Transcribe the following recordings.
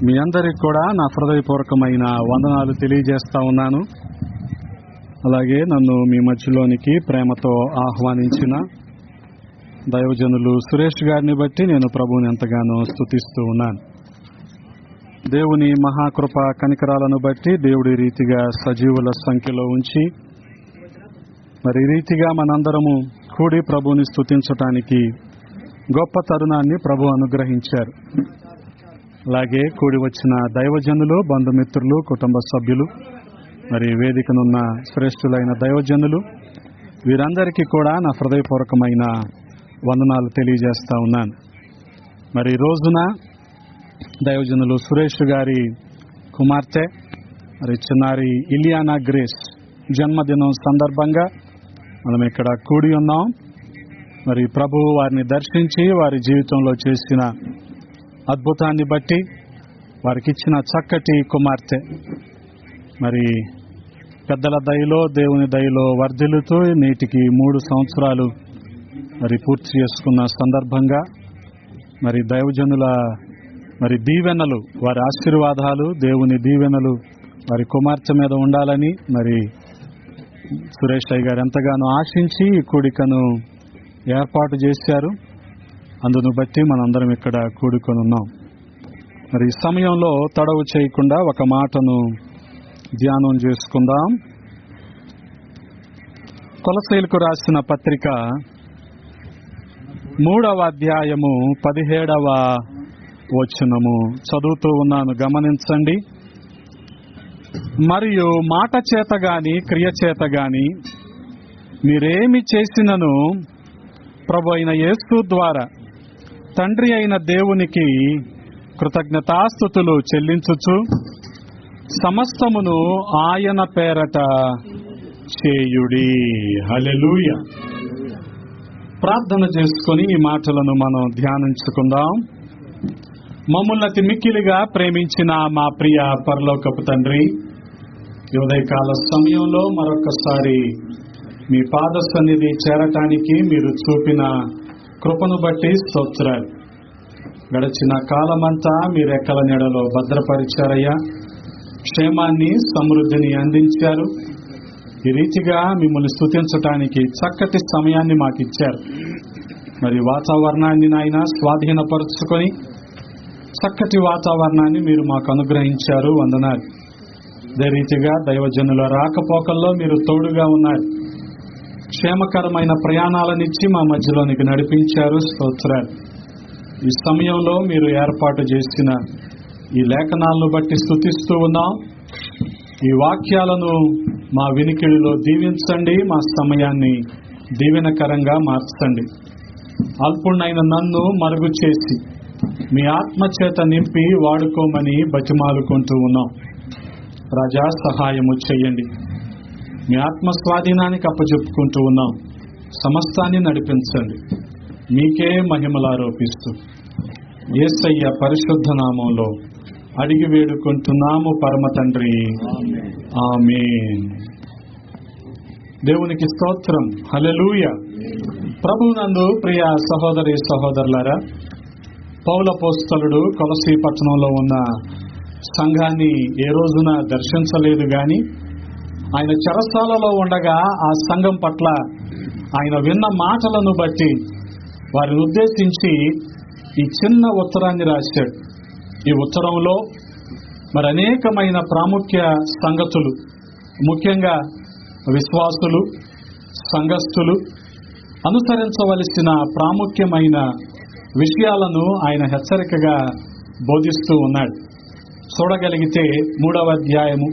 మీ అందరికి కూడా నా హృదయపూర్వకమైన వందనాలు తెలియజేస్తా ఉన్నాను. అలాగే నన్ను మీ మధ్యలోనికి ప్రేమతో ఆహ్వానించిన దైవజనులు సురేష్ గారిని బట్టి నేను ప్రభువుని ఎంతగానో స్తుతిస్తూ ఉన్నాను. దేవుని మహాకృప కనికరాలను బట్టి దేవుడి రీతిగా సజీవుల సంఖ్యలో ఉంచి మరి రీతిగా మనందరము కూడి ప్రభువుని స్తుతించటానికి గొప్ప తరుణాన్ని ప్రభు అనుగ్రహించారు. అలాగే కూడి వచ్చిన దైవజనులు, బంధుమిత్రులు, కుటుంబ సభ్యులు, మరి వేదికనున్న శ్రేష్ఠులైన దైవజనులు, వీరందరికీ కూడా నా హృదయపూర్వకమైన వందనాలు తెలియజేస్తా ఉన్నాను. మరి రోజున దైవజనులు సురేష్ గారి కుమార్తె మరి చిన్నారి ఇలియానా గ్రేస్ జన్మదినం సందర్భంగా మనం ఇక్కడ కూడి ఉన్నాం. మరి ప్రభువు వారిని దర్శించి వారి జీవితంలో చేసిన అద్భుతాన్ని బట్టి వారికి ఇచ్చిన చక్కటి కుమార్తె మరి పెద్దల దయలో, దేవుని దయలో వర్ధిల్లుతూ నేటికి 3 సంవత్సరాలు మరి పూర్తి చేసుకున్న సందర్భంగా మరి దైవజనుల మరి దీవెనలు, వారి ఆశీర్వాదాలు, దేవుని దీవెనలు వారి కుమార్తె మీద ఉండాలని మరి సురేష్ అయ్య గారు ఎంతగానో ఆశించి ఈ కూడికను ఏర్పాటు చేశారు. అందును బట్టి మనందరం ఇక్కడ కూడుకొని ఉన్నాం. మరి ఈ సమయంలో తడవు చేయకుండా ఒక మాటను ధ్యానం చేసుకుందాం. కొలసీలకు రాసిన పత్రిక 3వ అధ్యాయము 17వ వచనము చదువుతూ ఉన్నాను, గమనించండి. మరియు మాట చేత గాని క్రియ చేత గాని మీరేమి చేసినను ప్రభు అయిన యేసు ద్వారా తండ్రి అయిన దేవునికి కృతజ్ఞతాస్తుతులు చెల్లించుచు సమస్తమును ఆయన పేరట చేయుడి. హల్లెలూయా. ప్రార్థన చేసుకొని ఈ మాటలను మనం ధ్యానించుకుందాం. మమ్మల్ని అతి మిక్కిలిగా ప్రేమించిన మా ప్రియ పరలోకపు తండ్రి, ఈ ఉదయకాల సమయంలో మరొకసారి మీ పాద సన్నిధి చేరటానికి మీరు చూపిన కృపను బట్టి స్తోత్రాలు. గడిచిన కాలమంతా మీ రెక్కల నీడలో భద్రపరిచారయ్యా. క్షేమాన్ని, సమృద్ధిని అందించారు. ఈ రీతిగా మిమ్మల్ని స్తుతించటానికి చక్కటి సమయాన్ని మాకు ఇచ్చారు. మరి వాతావరణాన్ని నాయన స్వాధీనపరుచుకొని చక్కటి వాతావరణాన్ని మీరు మాకు అనుగ్రహించారు. వందనాలు. అదే రీతిగా దైవజనుల రాకపోకల్లో మీరు తోడుగా ఉన్నారు. క్షేమకరమైన ప్రయాణాలనిచ్చి మా మధ్యలోనికి నడిపించారు. స్తోత్రాలు. ఈ సమయంలో మీరు ఏర్పాటు చేసిన ఈ లేఖనాలను బట్టి స్తుతిస్తూ ఉన్నాం. ఈ వాక్యాలను మా వినికిడిలో దీవించండి. మా సమయాన్ని దీవెనకరంగా మార్చండి. అల్పుణ్ణైన నన్ను మరుగు చేసి మీ ఆత్మచేత నింపి వాడుకోమని బతిమాలుకుంటూ ఉన్నాం. రాజా, సహాయము చేయండి. మీ ఆత్మ స్వాధీనానికి అప్పచెప్పుకుంటూ ఉన్నాం. సమస్తాన్ని నడిపించండి. మీకే మహిమలు ఆరోపిస్తూ యేసయ్య పరిశుద్ధ నామంలో అడిగి వేడుకుంటున్నాము పరమ తండ్రి, ఆమేన్. దేవునికి స్తోత్రం. హల్లెలూయా. ప్రభువునందు ప్రియ సహోదరి సహోదరులారా, పౌలపోస్తలుడు కొలసీ పట్టణంలో ఉన్న సంఘాన్ని ఏ రోజున దర్శించలేదు గాని ఆయన చెరసాలలో ఉండగా ఆ సంఘం పట్ల ఆయన విన్న మాటలను బట్టి వారిని ఉద్దేశించి ఈ చిన్న ఉత్తరాన్ని రాశాడు. ఈ ఉత్తరంలో మరి అనేకమైన ప్రాముఖ్య సంగతులు, ముఖ్యంగా విశ్వాసులు, సంఘస్థులు అనుసరించవలసిన ప్రాముఖ్యమైన విషయాలను ఆయన హెచ్చరికగా బోధిస్తూ ఉన్నాడు. చూడగలిగితే 3వ అధ్యాయము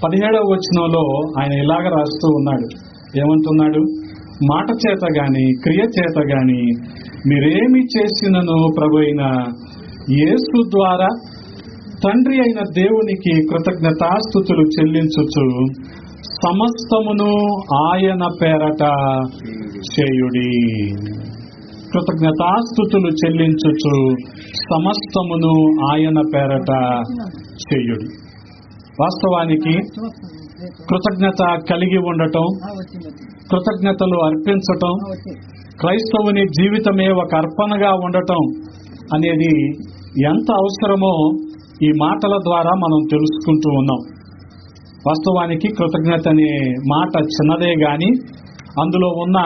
17వ వచనంలో ఆయన ఇలాగ రాస్తూ ఉన్నాడు. ఏమంటున్నాడు? మాట చేత గాని క్రియ చేత గాని మీరేమి చేసినను ప్రభు అయిన యేసు ద్వారా తండ్రి అయిన దేవునికి కృతజ్ఞతాస్తుతులు చెల్లించుచు సమస్తమును ఆయన పేరట చేయుడి. కృతజ్ఞతాస్తుతులు చెల్లించుచు సమస్తమును ఆయన పేరట చేయుడి. వాస్తవానికి కృతజ్ఞత కలిగి ఉండటం, కృతజ్ఞతలు అర్పించటం, క్రైస్తవుని జీవితమే ఒక అర్పణగా ఉండటం అనేది ఎంత అవసరమో ఈ మాటల ద్వారా మనం తెలుసుకుంటూ ఉన్నాం. వాస్తవానికి కృతజ్ఞత అనే మాట చిన్నదే గాని అందులో ఉన్న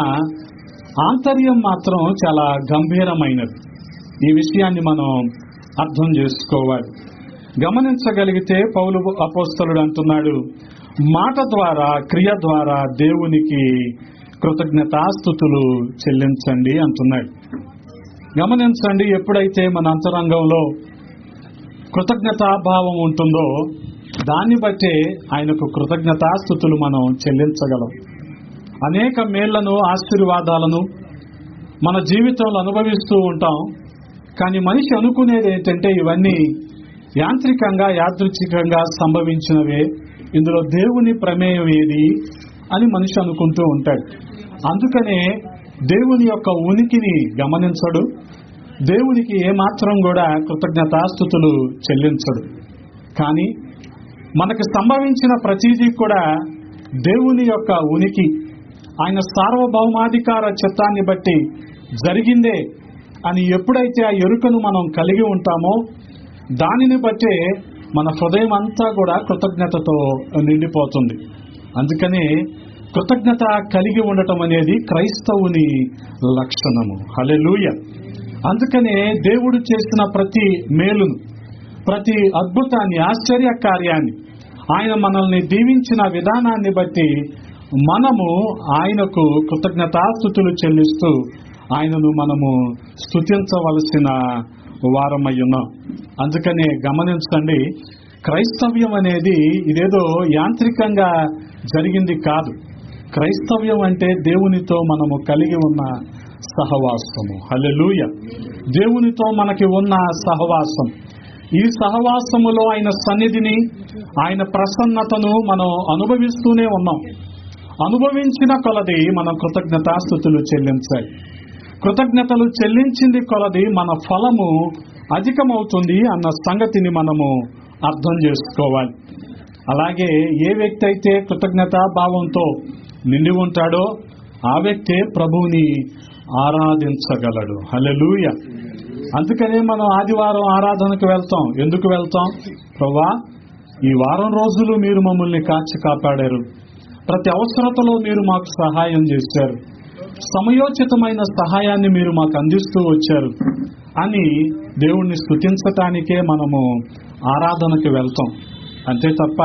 ఆంతర్యం మాత్రం చాలా గంభీరమైనది. ఈ విషయాన్ని మనం అర్థం చేసుకోవాలి. గమనించగలిగితే పౌలు అపోస్తలుడు అంటున్నాడు, మాట ద్వారా క్రియ ద్వారా దేవునికి కృతజ్ఞతాస్తుతులు చెల్లించండి అంటున్నాడు. గమనించండి, ఎప్పుడైతే మన అంతరంగంలో కృతజ్ఞతాభావం ఉంటుందో దాన్ని బట్టే ఆయనకు కృతజ్ఞతాస్తుతులు మనం చెల్లించగలం. అనేక మేళ్లను ఆశీర్వాదాలను మన జీవితంలో అనుభవిస్తూ ఉంటాం. కానీ మనిషి అనుకునేది ఏంటంటే ఇవన్నీ యాంత్రికంగా యాదృచ్ఛికంగా సంభవించినవే, ఇందులో దేవుని ప్రమేయం ఏది అని మనిషి అనుకుంటూ ఉంటాడు. అందుకనే దేవుని యొక్క ఉనికిని గమనించడు, దేవునికి ఏమాత్రం కూడా కృతజ్ఞతాస్తుతులు చెల్లించడు. కానీ మనకు సంభవించిన ప్రతిదీ కూడా దేవుని యొక్క ఉనికి, ఆయన సార్వభౌమాధికార చిత్తాన్ని బట్టి జరిగిందే అని ఎప్పుడైతే ఆ ఎరుకను మనం కలిగి ఉంటామో దానిని బట్టే మన హృదయం అంతా కూడా కృతజ్ఞతతో నిండిపోతుంది. అందుకనే కృతజ్ఞత కలిగి ఉండటం అనేది క్రైస్తవుని లక్షణము. హల్లెలూయా. అందుకనే దేవుడు చేసిన ప్రతి మేలును, ప్రతి అద్భుతాన్ని, ఆశ్చర్య కార్యాన్ని, ఆయన మనల్ని దీవించిన విధానాన్ని బట్టి మనము ఆయనకు కృతజ్ఞతాస్తుతులు చెల్లిస్తూ ఆయనను మనము స్తుతించవలసిన వారమై ఉన్నాం. అందుకనే గమనించండి, క్రైస్తవ్యం అనేది ఇదేదో యాంత్రికంగా జరిగింది కాదు. క్రైస్తవ్యం అంటే దేవునితో మనము కలిగి ఉన్న సహవాసము. హల్లెలూయా. దేవునితో మనకి ఉన్న సహవాసం, ఈ సహవాసములో ఆయన సన్నిధిని, ఆయన ప్రసన్నతను మనం అనుభవిస్తూనే ఉన్నాం. అనుభవించిన కొలది మనం కృతజ్ఞతాస్తుతులు చెల్లించాలి. కృతజ్ఞతలు చెల్లించింది కొలది మన ఫలము అధికమవుతుంది అన్న సంగతిని మనము అర్థం చేసుకోవాలి. అలాగే ఏ వ్యక్తి అయితే కృతజ్ఞతా భావంతో నిండి ఉంటాడో ఆ వ్యక్తే ప్రభువుని ఆరాధించగలడు. హల్లెలూయా. అందుకనే మనం ఆదివారం ఆరాధనకు వెళ్తాం. ఎందుకు వెళ్తాం? ప్రభువా, ఈ వారం రోజులు మీరు మమ్మల్ని కాచి కాపాడారు, ప్రతి అవసరతలో మీరు మాకు సహాయం చేశారు, సమయోచితమైన సహాయాన్ని మీరు మాకు అందిస్తూ వచ్చారు అని దేవుణ్ణి స్తుతించటానికే మనము ఆరాధనకు వెళ్తాం. అంతే తప్ప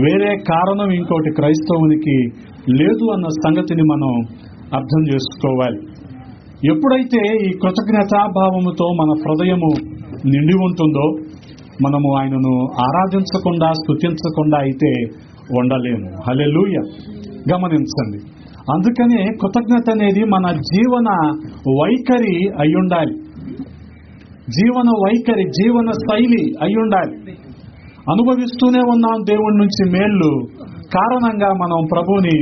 వేరే కారణం ఇంకోటి క్రైస్తవునికి లేదు అన్న సంగతిని మనం అర్థం చేసుకోవాలి. ఎప్పుడైతే ఈ కృతజ్ఞతాభావముతో మన హృదయము నిండి ఉంటుందో మనము ఆయనను ఆరాధించకుండా, స్తుతించకుండా అయితే ఉండలేము. హల్లెలూయా. గమనించండి, అందుకనే కృతజ్ఞత అనేది మన జీవన వైఖరి అయి ఉండాలి. జీవన వైఖరి, జీవన శైలి అయి ఉండాలి. అనుభవిస్తూనే ఉన్నాం దేవుడి నుంచి మేళ్ళు, కారణంగా మనం ప్రభువుని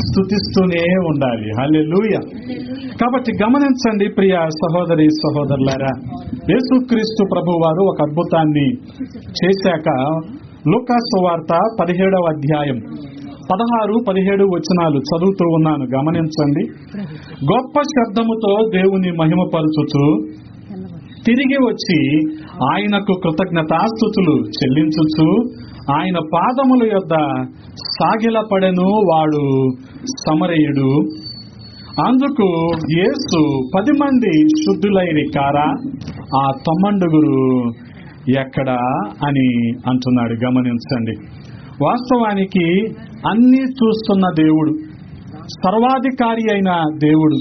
స్తుతిస్తూనే ఉండాలి. హల్లెలూయా. కాబట్టి గమనించండి ప్రియ సహోదరి సహోదరులారా, యేసుక్రీస్తు ప్రభువారు ఒక అద్భుతాన్ని చేశాక లూకా సువార్త 17వ అధ్యాయం 16-17 వచనాలు చదువుతూ ఉన్నాను. గమనించండి. గొప్ప శబ్దముతో దేవుని మహిమపరచుచు తిరిగి వచ్చి ఆయనకు కృతజ్ఞతాస్తుతులు చెల్లించుచు ఆయన పాదముల యొద్ద సాగిలపడెను వాడు సమరయుడు. అందుకు యేసు 10 మంది శుద్ధులైరి కారా, ఆ 9 ఎక్కడా అని అంటున్నాడు. గమనించండి, వాస్తవానికి అన్నీ చూస్తున్న దేవుడు, సర్వాధికారి అయిన దేవుడు,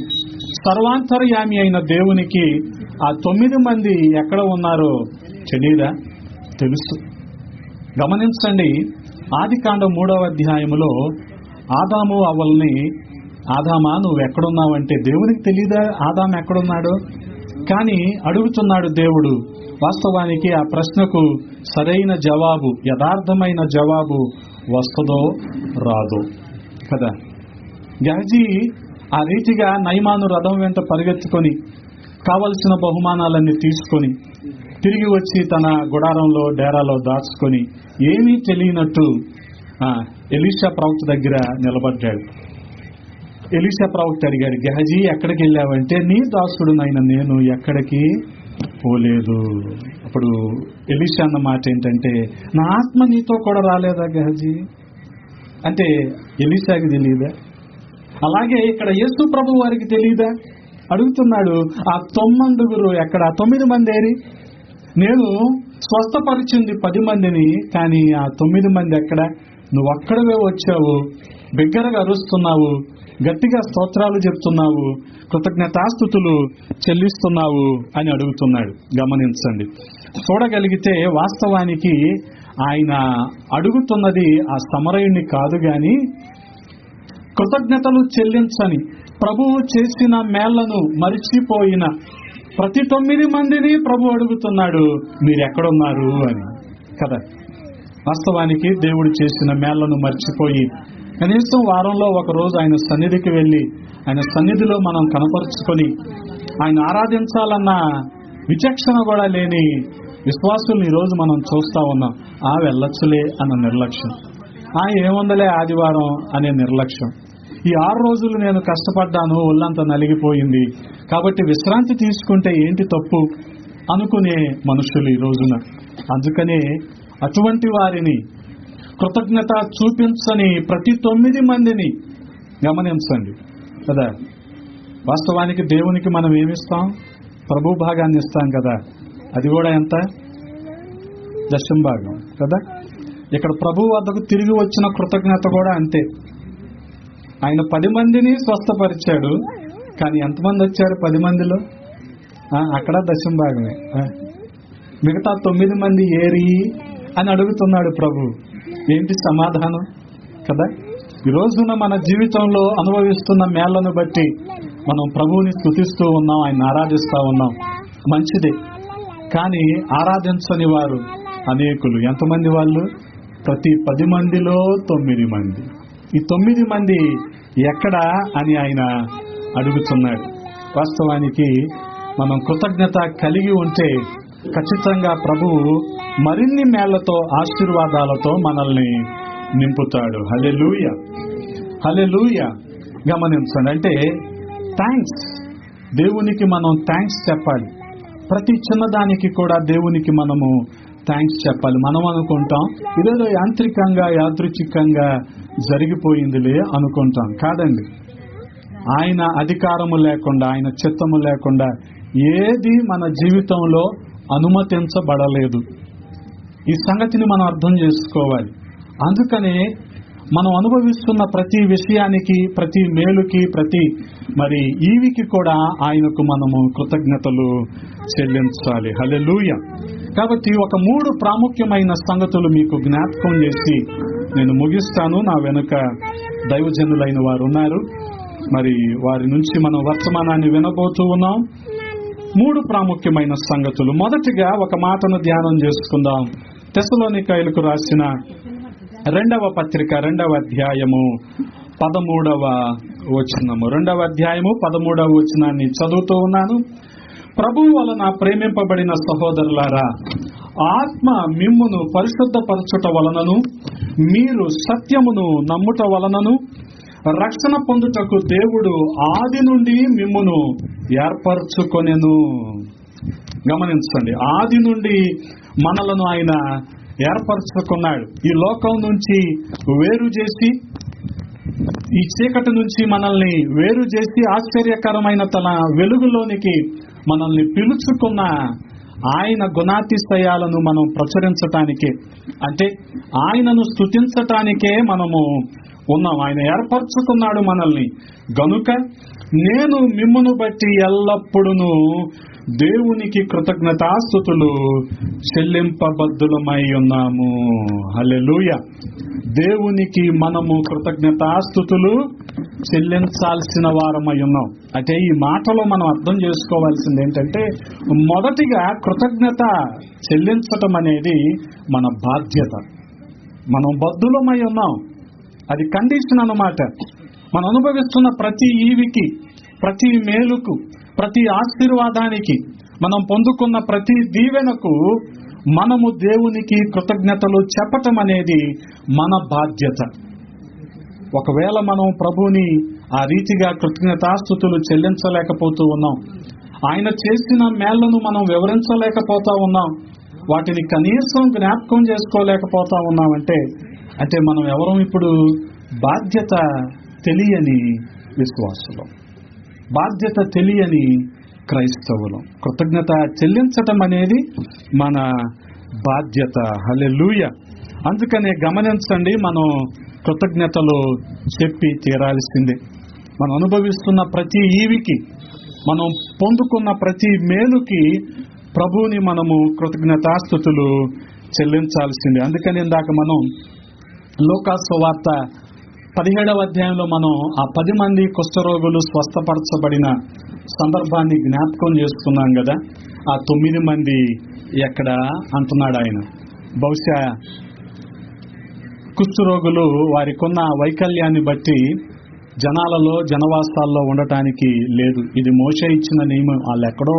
సర్వాంతర్యామి అయిన దేవునికి ఆ 9 మంది ఎక్కడ ఉన్నారో తెలియదా? తెలుసు. గమనించండి, ఆదికాండం 3వ అధ్యాయములో ఆదాము అవ్వల్ని, ఆదామా నువ్వు ఎక్కడున్నావంటే దేవునికి తెలియదా ఆదాము ఎక్కడున్నాడో? కానీ అడుగుతున్నాడు దేవుడు. వాస్తవానికి ఆ ప్రశ్నకు సరైన జవాబు, యథార్థమైన జవాబు వస్తుందో రాదో కదా. గహజీ ఆ రీతిగా నయమాను రథం వెంట పరిగెత్తుకొని కావలసిన బహుమానాలన్నీ తీసుకొని తిరిగి వచ్చి తన గుడారంలో డేరాలో దాచుకొని ఏమీ తెలియనట్టు ఎలీషా ప్రవక్త దగ్గర నిలబడ్డాడు. ఎలీషా ప్రవక్త అడిగాడు, గహజీ ఎక్కడికి వెళ్ళావంటే నీ దాసుడునైన నేను ఎక్కడికి పోలేదు. అప్పుడు ఎలీషా అన్న మాట ఏంటంటే, నా ఆత్మ నీతో కూడా రాలేదా గహజీ అంటే ఎలీషాకి తెలియదా? అలాగే ఇక్కడ యేసు ప్రభు వారికి తెలియదా? అడుగుతున్నాడు. ఆ 9 ఎక్కడ? 9 మంది ఏరి? నేను స్వస్థపరిచింది 10 మందిని, కానీ ఆ 9 మంది ఎక్కడ? నువ్వు ఒక్కడవే వచ్చావు, బిగ్గరగా అరుస్తున్నావు, గట్టిగా స్తోత్రాలు చెప్తున్నావు, కృతజ్ఞతాస్తుతులు చెల్లిస్తున్నావు అని అడుగుతున్నాడు. గమనించండి. చూడగలిగితే వాస్తవానికి ఆయన అడుగుతున్నది ఆ సమరయుణ్ణి కాదు గాని, కృతజ్ఞతలు చెల్లించని, ప్రభువు చేసిన మేళ్లను మరిచిపోయిన ప్రతి 9 మందిని ప్రభు అడుగుతున్నాడు, మీరెక్కడున్నారు అని కదా. వాస్తవానికి దేవుడు చేసిన మేళ్లను మర్చిపోయి కనీసం వారంలో ఒక రోజు ఆయన సన్నిధికి వెళ్ళి ఆయన సన్నిధిలో మనం కనపరుచుకొని ఆయన ఆరాధించాలన్న విచక్షణ కూడా లేని విశ్వాసుల్ని ఈరోజు మనం చూస్తా ఉన్నాం. వెళ్ళొచ్చులే అన్న నిర్లక్ష్యం, ఏముందలే ఆదివారం అనే నిర్లక్ష్యం, ఈ 6 రోజులు నేను కష్టపడ్డాను, ఒళ్ళంతా నలిగిపోయింది, కాబట్టి విశ్రాంతి తీసుకుంటే ఏంటి తప్పు అనుకునే మనుషులు ఈ రోజున. అందుకనే అటువంటి వారిని, కృతజ్ఞత చూపించని ప్రతి 9 మందిని గమనించండి కదా. వాస్తవానికి దేవునికి మనం ఏమిస్తాం? ప్రభు భాగాన్ని ఇస్తాం కదా. అది కూడా ఎంత? దశమ భాగం కదా. ఇక్కడ ప్రభు వద్దకు తిరిగి వచ్చిన కృతజ్ఞత కూడా అంతే. ఆయన 10 మందిని స్వస్థపరిచాడు, కానీ ఎంతమంది వచ్చారు 10 మందిలో? అక్కడ దశమ భాగమే. మిగతా 9 మంది ఏరి అని అడుగుతున్నాడు ప్రభు. ఏంటి సమాధానం కదా. ఈ రోజున మన జీవితంలో అనుభవిస్తున్న మేళ్లను బట్టి మనం ప్రభువుని స్తుతిస్తూ ఉన్నాం, ఆయన ఆరాధిస్తూ ఉన్నాం, మంచిదే. కానీ ఆరాధించని వారు అనేకులు. ఎంతమంది వాళ్ళు? ప్రతి 10 మందిలో 9 మంది. ఈ 9 మంది ఎక్కడా అని ఆయన అడుగుతున్నాడు. వాస్తవానికి మనం కృతజ్ఞత కలిగి ఉంటే ఖచ్చితంగా ప్రభువు మరిన్ని మేళ్లతో, ఆశీర్వాదాలతో మనల్ని నింపుతాడు. హల్లెలూయా, హల్లెలూయా. గమనించండి. అంటే థ్యాంక్స్, దేవునికి మనం థ్యాంక్స్ చెప్పాలి. ప్రతి చిన్నదానికి కూడా దేవునికి మనము థ్యాంక్స్ చెప్పాలి. మనం అనుకుంటాం ఇదేదో యాంత్రికంగా, యాదృచ్ఛికంగా జరిగిపోయిందిలే అనుకుంటాం. కాదండి. ఆయన అధికారము లేకుండా, ఆయన చిత్తము లేకుండా ఏది మన జీవితంలో అనుమతించబడలేదు. ఈ సంగతిని మనం అర్థం చేసుకోవాలి. అందుకనే మనం అనుభవిస్తున్న ప్రతి విషయానికి, ప్రతి మేలుకి, ప్రతి ఈవికి కూడా ఆయనకు మనము కృతజ్ఞతలు చెల్లించాలి. హల్లెలూయా. కాబట్టి ఒక 3 ప్రాముఖ్యమైన సంగతులు మీకు జ్ఞాపకం చేసి నేను ముగిస్తాను. నా వెనుక దైవజనులైన వారు ఉన్నారు, వారి నుంచి మనం వర్తమానాన్ని వినబోతూ ఉన్నాం. 3 ప్రాముఖ్యమైన సంగతులు. మొదటిగా ఒక మాటను ధ్యానం చేసుకుందాం. తెస్సలోనికైలకు రాసిన 2వ పత్రిక 2వ అధ్యాయము 13వ వచనము. 2వ అధ్యాయము 13వ వచనాన్ని చదువుతూ ఉన్నాను. ప్రభువు వలన ప్రేమింపబడిన సహోదరులారా, ఆత్మ మిమ్మును పరిశుద్ధపరచుట వలనను, మీరు సత్యమును నమ్ముట వలనను రక్షణ పొందుటకు దేవుడు ఆది నుండి మిమ్మును ఏర్పరచుకొనెను. గమనించండి. ఆది నుండి మనలను ఆయన ఏర్పరచుకున్నాడు. ఈ లోకం నుంచి వేరు చేసి, ఈ చీకటి నుంచి మనల్ని వేరు చేసి ఆశ్చర్యకరమైన తన వెలుగులోనికి మనల్ని పిలుచుకున్న ఆయన గుణాతిశయాలను మనం ప్రచురించటానికే, అంటే ఆయనను స్తుతించటానికే మనము ఉన్నాం. ఆయన ఏర్పరచుకున్నాడు మనల్ని. గనుక నేను మిమ్మును బట్టి ఎల్లప్పుడూ దేవునికి కృతజ్ఞతాస్తుతులు చెల్లింపబద్దులమై ఉన్నాము. హల్లెలూయా. దేవునికి మనము కృతజ్ఞతాస్తుతులు చెల్లించాల్సిన వారమై ఉన్నాం. అంటే ఈ మాటలో మనం అర్థం చేసుకోవాల్సింది ఏంటంటే, మొదటిగా కృతజ్ఞత చెల్లించటం అనేది మన బాధ్యత. మనం బద్దులమై ఉన్నాం. అది కండిషన్ అన్నమాట. మనం అనుభవిస్తున్న ప్రతి ఈవికి, ప్రతి మేలుకు, ప్రతి ఆశీర్వాదానికి, మనం పొందుకున్న ప్రతి దీవెనకు మనము దేవునికి కృతజ్ఞతలు చెప్పటం అనేది మన బాధ్యత. ఒకవేళ మనం ప్రభువుని ఆ రీతిగా కృతజ్ఞతాస్తుతులు చెల్లించలేకపోతూ ఉన్నాం, ఆయన చేసిన మేళ్లను మనం వివరించలేకపోతా ఉన్నాం, వాటిని కనీసం జ్ఞాపకం చేసుకోలేకపోతా ఉన్నామంటే అంటే మనం ఎవరం? ఇప్పుడు బాధ్యత తెలియని విశ్వాసులు, బాధ్యత తెలియని క్రైస్తవులు. కృతజ్ఞత చెల్లించటం అనేది మన బాధ్యత. హల్లెలూయా. అందుకనే గమనించండి, మనం కృతజ్ఞతలు చెప్పి తీరాల్సిందే. మనం అనుభవిస్తున్న ప్రతి ఈవికి, మనం పొందుకున్న ప్రతి మేలుకి ప్రభువుని మనము కృతజ్ఞతాస్తుతులు చెల్లించాల్సిందే. అందుకని ఇందాక మనం లూకాసు సువార్త 17వ అధ్యాయంలో మనం ఆ 10 మంది కుష్ఠరోగులు స్వస్థపరచబడిన సందర్భాన్ని జ్ఞాపకం చేసుకున్నాం కదా. ఆ 9 మంది ఎక్కడ అంటున్నాడు ఆయన. బహుశా కుష్ఠరోగులు వారికున్న వైకల్యాన్ని బట్టి జనాలలో, జనవాసాల్లో ఉండటానికి లేదు. ఇది మోషే ఇచ్చిన నియమం. వాళ్ళు ఎక్కడో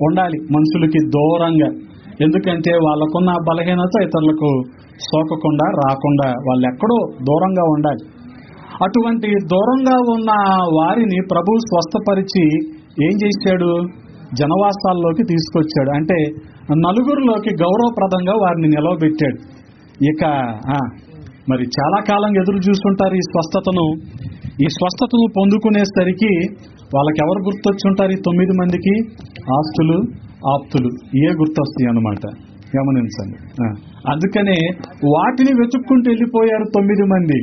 ఉండాలి, మనుషులకి దూరంగా. ఎందుకంటే వాళ్ళకున్న బలహీనత ఇతరులకు సోకకుండా రాకుండా వాళ్ళు ఎక్కడో దూరంగా ఉండాలి. అటువంటి దూరంగా ఉన్న వారిని ప్రభు స్వస్థపరిచి ఏం చేశాడు? జనవాసాల్లోకి తీసుకొచ్చాడు. అంటే నలుగురిలోకి గౌరవప్రదంగా వారిని నిలవబెట్టాడు. ఇక మరి చాలా కాలం ఎదురు చూస్తుంటారు ఈ స్వస్థతను. ఈ స్వస్థతను పొందుకునేసరికి వాళ్ళకి ఎవరు గుర్తొచ్చుంటారు? ఈ 9 మందికి ఆస్తులు, ఆప్తులు ఇవే గుర్తొస్తాయి అన్నమాట. గమనించండి. అందుకనే వాటిని వెతుక్కుంటూ వెళ్ళిపోయారు 9 మంది.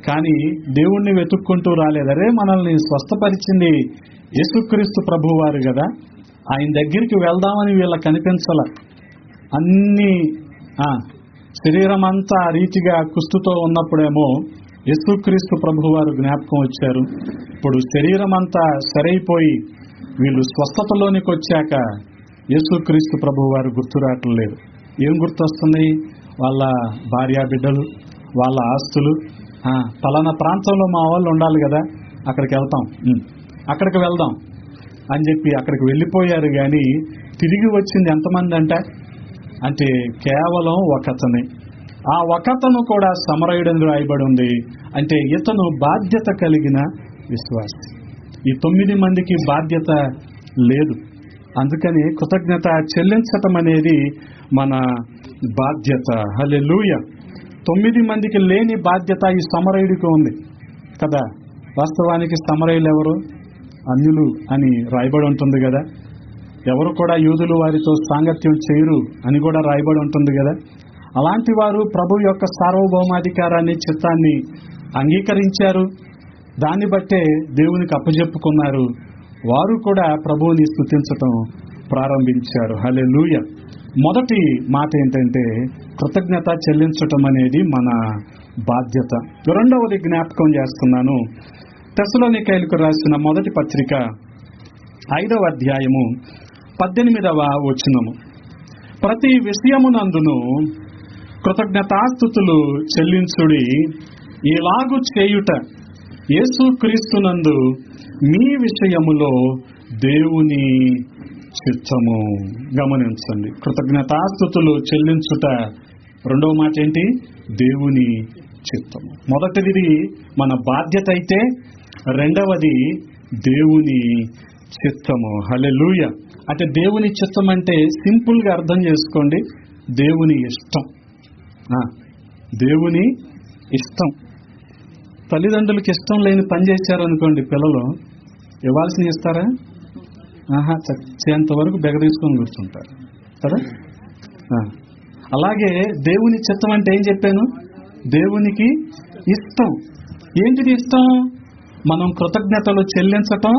కానీ దేవుణ్ణి వెతుక్కుంటూ రాలేదు. అరే, మనల్ని స్వస్థపరిచింది యేసుక్రీస్తు ప్రభు వారు కదా, ఆయన దగ్గరికి వెళ్దామని వీళ్ళకి కనిపించాల. అన్ని శరీరం అంతా రీతిగా కుష్టుతో ఉన్నప్పుడేమో యేసుక్రీస్తు ప్రభు వారు జ్ఞాపకం వచ్చారు. ఇప్పుడు శరీరం అంతా సరైపోయి వీళ్ళు స్వస్థతలోనికి వచ్చాక యేసుక్రీస్తు ప్రభు వారు గుర్తు రావట్లేదు. ఏం గుర్తొస్తుంది? వాళ్ళ భార్యా బిడ్డలు, వాళ్ళ ఆస్తులు. పలానా ప్రాంతంలో మా వాళ్ళు ఉండాలి కదా, అక్కడికి అక్కడికి వెళ్దాం అని చెప్పి అక్కడికి వెళ్ళిపోయారు. కానీ తిరిగి వచ్చింది ఎంతమంది అంటే కేవలం ఒకతనే. ఆ ఒకతను కూడా సమరయుడని రాయబడి ఉంది. అంటే ఇతను బాధ్యత కలిగిన విశ్వాసి. ఈ 9 మందికి బాధ్యత లేదు. అందుకని కృతజ్ఞత చెల్లించటం అనేది మన బాధ్యత. హల్లెలూయా. 9 మందికి లేని బాధ్యత ఈ సమరయుడికి ఉంది కదా. వాస్తవానికి సమరయులు ఎవరు? అన్యులు అని రాయబడి ఉంటుంది కదా. ఎవరు కూడా యూదులు వారితో సాంగత్యం చేయరు అని కూడా రాయబడి ఉంటుంది కదా. అలాంటి వారు ప్రభు యొక్క సార్వభౌమాధికారాన్ని, చిత్తాన్ని అంగీకరించారు. దాన్ని బట్టే దేవునికి అప్పజెప్పుకున్నారు. వారు కూడా ప్రభువుని స్తుతించటం ప్రారంభించారు. హల్లెలూయా. మొదటి మాట ఏంటంటే కృతజ్ఞత చెల్లించటం అనేది మన బాధ్యత. రెండవది జ్ఞాపకం చేస్తున్నాను. తెస్సలోనికైలకు రాసిన మొదటి పత్రిక 5వ అధ్యాయము 18వ వచనము. ప్రతి విషయమునందును కృతజ్ఞతాస్తుతులు చెల్లించుడి, ఇలాగు చేయుట యేసుక్రీస్తునందు మీ విషయములో దేవుని చిత్తము. గమనించండి, కృతజ్ఞతాస్తుతులు చెల్లించుట. రెండవ మాట ఏంటి? దేవుని చిత్తము. మొదటిది మన బాధ్యత అయితే రెండవది దేవుని చిత్తము. హల్లెలూయా. అంటే దేవుని చిత్తం అంటే సింపుల్ గా అర్థం చేసుకోండి, దేవుని ఇష్టం. దేవుని ఇష్టం. తల్లిదండ్రులకి ఇష్టం లేని పని చేశారనుకోండి, పిల్లలు ఇవ్వాల్సిన ఇస్తారా? చచ్చేంత వరకు బెగదీసుకొని కూర్చుంటారు కదా. అలాగే దేవుని చిత్తం అంటే ఏం చెప్పాను? దేవునికి ఇష్టం. ఏంటిది ఇష్టం? మనం కృతజ్ఞతలు చెల్లించటం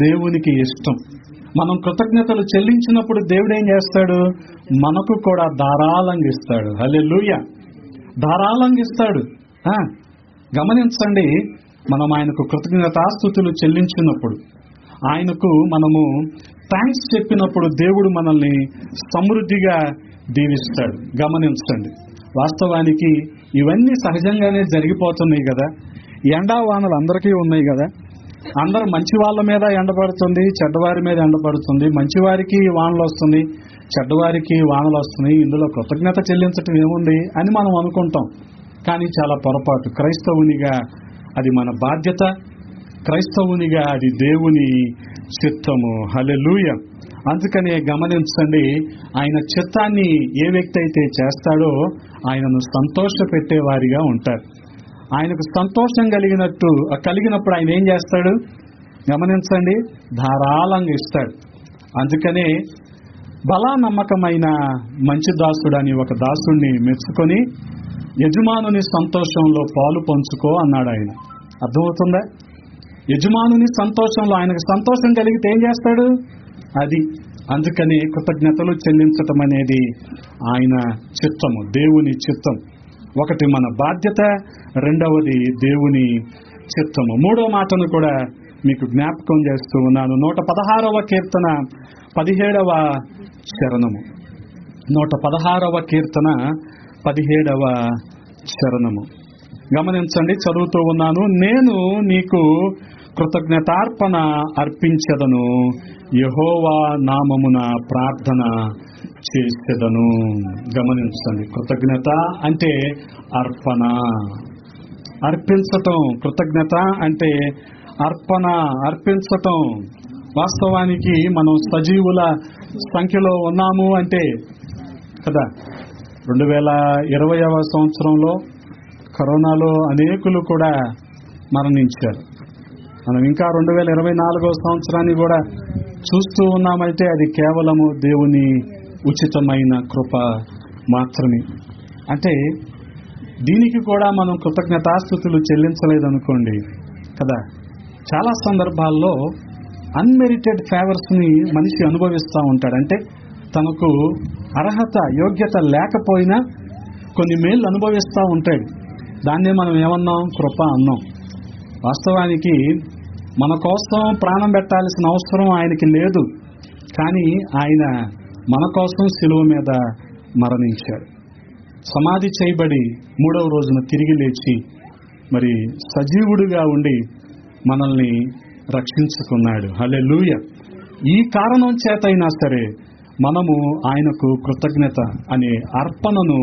దేవునికి ఇష్టం. మనం కృతజ్ఞతలు చెల్లించినప్పుడు దేవుడు ఏం చేస్తాడు? మనకు కూడా ధారాళంగా ఇస్తాడు. హల్లెలూయా. ధారాళంగా ఇస్తాడు. గమనించండి, మనం ఆయనకు కృతజ్ఞతాస్తుతులు చెల్లించినప్పుడు, ఆయనకు మనము థ్యాంక్స్ చెప్పినప్పుడు దేవుడు మనల్ని సమృద్ధిగా దీవిస్తాడు. గమనించండి, వాస్తవానికి ఇవన్నీ సహజంగానే జరిగిపోతున్నాయి కదా. ఎండా వానలు అందరికీ ఉన్నాయి కదా. అందరూ మంచి వాళ్ళ మీద ఎండపడుతుంది, చెడ్డవారి మీద ఎండపడుతుంది. మంచివారికి వానలు వస్తుంది, చెడ్డవారికి వానలు వస్తున్నాయి. ఇందులో కృతజ్ఞత చెల్లించటం ఏముంది అని మనం అనుకుంటాం. కానీ చాలా పొరపాటు. క్రైస్తవునిగా అది మన బాధ్యత. క్రైస్తవునిగా అది దేవుని చిత్తము. హల్లెలూయా. అందుకనే గమనించండి, ఆయన చిత్తాన్ని ఏ వ్యక్తి అయితే చేస్తాడో ఆయనను సంతోష పెట్టేవారిగా ఉంటారు. ఆయనకు సంతోషం కలిగినప్పుడు ఆయన ఏం చేస్తాడు? గమనించండి, ధారాళంగా ఇస్తాడు. అందుకనే బలా నమ్మకమైన మంచి దాసుడు అని ఒక దాసుడిని మెచ్చుకొని యజమానుని సంతోషంలో పాలు పంచుకో అన్నాడు ఆయన. అర్థమవుతుందా? యజమానుని సంతోషంలో ఆయనకు సంతోషం కలిగితే ఏం చేస్తాడు? అది. అందుకని కృతజ్ఞతలు చెల్లించటం అనేది ఆయన చిత్తము, దేవుని చిత్తం. ఒకటి మన బాధ్యత, రెండవది దేవుని చిత్తము. మూడో మాటను కూడా మీకు జ్ఞాపకం చేస్తూ ఉన్నాను. 116వ కీర్తన 17వ చరణము. 116వ కీర్తన 17వ చరణము గమనించండి, చదువుతూ ఉన్నాను. నేను నీకు కృతజ్ఞతార్పణ అర్పించెదను, యెహోవా నామమున ప్రార్థన చేసేదను. గమనించండి, కృతజ్ఞత అంటే అర్పణ, అర్పించటం. కృతజ్ఞత అంటే అర్పణ, అర్పించటం. వాస్తవానికి మనం సజీవుల సంఖ్యలో ఉన్నాము అంటే కదా, 2020వ సంవత్సరంలో కరోనాలో అనేకులు కూడా మరణించారు. మనం ఇంకా 2024వ సంవత్సరాన్ని కూడా చూస్తూ ఉన్నామంటే అది కేవలము దేవుని ఉచితమైన కృప మాత్రమే. అంటే దీనికి కూడా మనం కృతజ్ఞతాస్తుతులు చెల్లించలేదనుకోండి కదా, చాలా సందర్భాల్లో అన్మెరిటెడ్ ఫేవర్స్ ని మనిషి అనుభవిస్తూ ఉంటాడు. అంటే తనకు అర్హత, యోగ్యత లేకపోయినా కొన్ని మేళ్ళు అనుభవిస్తూ ఉంటాడు. దాన్నే మనం ఏమన్నాం? కృప అన్నాం. వాస్తవానికి మన కోసం ప్రాణం పెట్టాల్సిన అవసరం ఆయనకి లేదు, కానీ ఆయన మన కోసం శిలువ మీద మరణించాడు. సమాధి చేయబడి 3వ రోజున తిరిగి లేచి మరి సజీవుడిగా ఉండి మనల్ని రక్షించుకున్నాడు. హల్లెలూయా. ఈ కారణం చేతైనా సరే మనము ఆయనకు కృతజ్ఞత అనే అర్పణను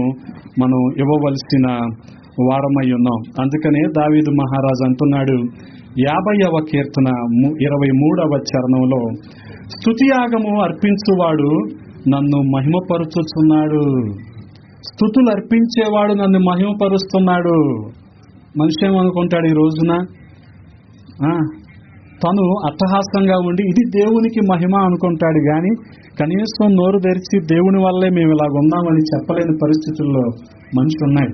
మనం ఇవ్వవలసిన వారమై ఉన్నాం. అందుకనే దావీదు మహారాజు అంటున్నాడు 50వ కీర్తన 23వ చరణంలో, స్తుతియాగము అర్పించువాడు నన్ను మహిమపరుచుచున్నాడు. స్తుతులు అర్పించేవాడు నన్ను మహిమపరుస్తున్నాడు. మనిషి ఏమనుకుంటాడు ఈ రోజున? తను అట్టహాసంగా ఉండి ఇది దేవునికి మహిమ అనుకుంటాడు, కానీ కనీసం నోరు తెరిచి దేవుని వల్లే మేము ఇలాగ ఉన్నామని చెప్పలేని పరిస్థితుల్లో మనిషి ఉన్నాయి.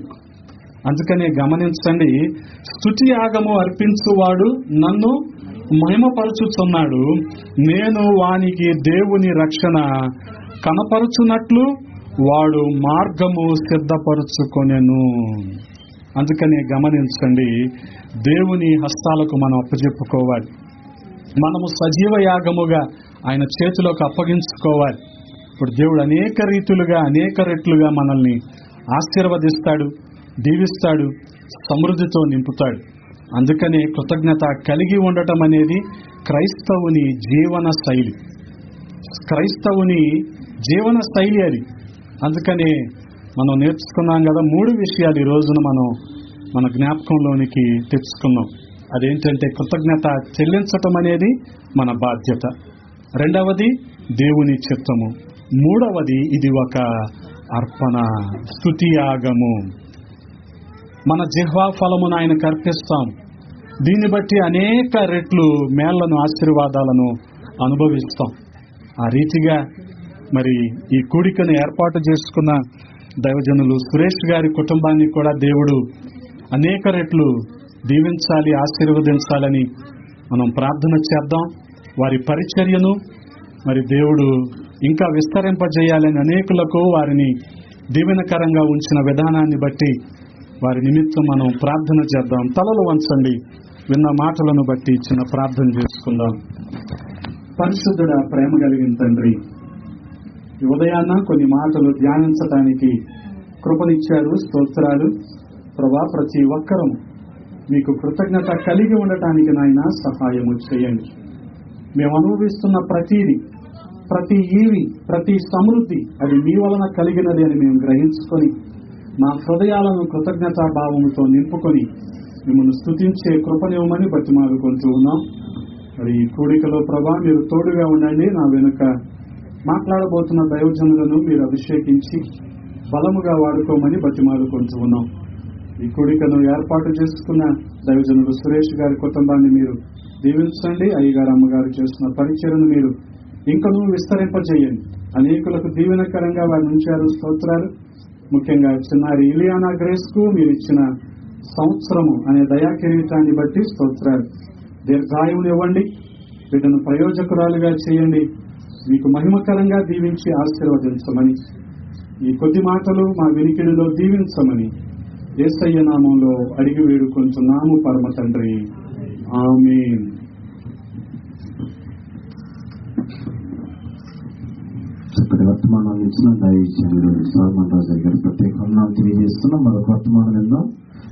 అందుకనే గమనించండి, స్తుతి యాగము అర్పించువాడు నన్ను మహిమపరచుచున్నాడు, నేను వానికి దేవుని రక్షణ కనపరుచున్నట్లు వాడు మార్గము సిద్ధపరుచుకొనెను. అందుకనే గమనించండి, దేవుని హస్తాలకు మనం అప్పచెప్పుకోవాలి. మనము సజీవ యాగముగా ఆయన చేతిలోకి అప్పగించుకోవాలి. ఇప్పుడు దేవుడు అనేక రీతులుగా, అనేక రెట్లుగా మనల్ని ఆశీర్వదిస్తాడు, దీవిస్తాడు, సమృద్ధితో నింపుతాడు. అందుకనే కృతజ్ఞత కలిగి ఉండటం అనేది క్రైస్తవుని జీవన శైలి. క్రైస్తవుని జీవన శైలి అది. అందుకనే మనం నేర్చుకున్నాం కదా, 3 విషయాలు ఈ రోజున మనం మన జ్ఞాపకంలోనికి తెచ్చుకున్నాం. అదేంటంటే కృతజ్ఞత చెల్లించటం అనేది మన బాధ్యత, రెండవది దేవుని చిత్తము, మూడవది ఇది ఒక అర్పణ, స్తుతియాగము. మన జిహ్వా ఫలమును ఆయనకు అర్పిస్తాం. దీన్ని బట్టి అనేక రెట్లు మేళ్లను, ఆశీర్వాదాలను అనుభవిస్తాం. ఆ రీతిగా మరి ఈ కూడికను ఏర్పాటు చేసుకున్న దైవజనులు సురేష్ గారి కుటుంబాన్ని కూడా దేవుడు అనేక రెట్లు దీవించాలి, ఆశీర్వదించాలని మనం ప్రార్థన చేద్దాం. వారి పరిచర్యను మరి దేవుడు ఇంకా విస్తరింపజేయాలని, అనేకులకు వారిని దీవెనకరంగా ఉంచిన విధానాన్ని బట్టి వారి నిమిత్తం మనం ప్రార్థన చేద్దాం. తలలు వంచండి, విన్న మాటలను బట్టి చిన్న ప్రార్థన చేసుకుందాం. పరిశుద్ధుడా, ప్రేమ కలిగిన తండ్రి, ఈ ఉదయాన్న కొన్ని మాటలు ధ్యానించడానికి కృపనిచ్చారు. స్తోత్రాలు ప్రభా. ప్రతి ఒక్కరూ మీకు కృతజ్ఞత కలిగి ఉండటానికి నాయన సహాయము చేయండి. మేము అనుభవిస్తున్న ప్రతిదీ, ప్రతి ఈవి, ప్రతి సమృద్ధి అది మీ వలన కలిగినది అని మేము గ్రహించుకొని మా హృదయాలను కృతజ్ఞతా భావముతో నింపుకొని మిమ్మల్ని స్తుతించే కృపనివ్వమని బతిమాలుకుంటూ ఉన్నాం. మరి ఈ కూడికలో ప్రభా మీరు తోడుగా ఉండండి. నా వెనుక మాట్లాడబోతున్న దైవజనులను మీరు అభిషేకించి బలముగా వాడుకోమని బతిమాలుకుంటూ ఉన్నాం. ఈ కూడికను ఏర్పాటు చేసుకున్న దైవజనులు సురేష్ గారి కుటుంబాన్ని మీరు దీవించండి. అయ్యగారు అమ్మగారు చేస్తున్న పరిచయను మీరు ఇంకనూ విస్తరింపజేయండి. అనేకులకు దీవెనకరంగా వారు ఉంచారు. స్తోత్రాలు. ముఖ్యంగా చిన్నారి ఇలియానా గ్రేస్ కు మీరు ఇచ్చిన సంవత్సరము అనే దయా కిరీటాన్ని బట్టి స్తోత్రాలు. దీర్ఘాయువునివ్వండి. వీటిని ప్రయోజకురాలుగా చేయండి. మీకు మహిమకరంగా దీవించి ఆశీర్వదించమని, ఈ కొద్ది మాటలు మా వినికిడిలో దీవించమని యేసయ్య నామంలో అడిగి వేడుకొంచున్నాము పరమ తండ్రి. ఆమేన్. చక్కటి వర్తమానాలు ఇచ్చిన దైవజనుడు సల్మాన్ రాజు గారి ప్రత్యేక వందనాలు తెలియజేస్తున్నాం. మరొక వర్తమానం విందాం.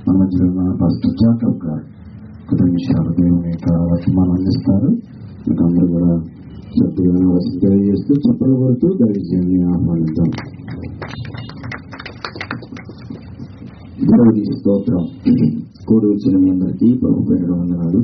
మన మధ్యలో ఉన్న పాస్టర్ జాకబ్ గారు కొద్ది నిమిషాలు దేవుని యొక్క వర్తమానం అందిస్తారు. మీకు అందరూ కూడా శ్రద్ధగా వలస తెలియజేస్తూ చెప్పల వరకు దైవజనుని ఆహ్వానిద్దాం. స్తోత్రం. కూడి వచ్చిన మీ అందరికీ ప్రభు పేరు వందనాలు.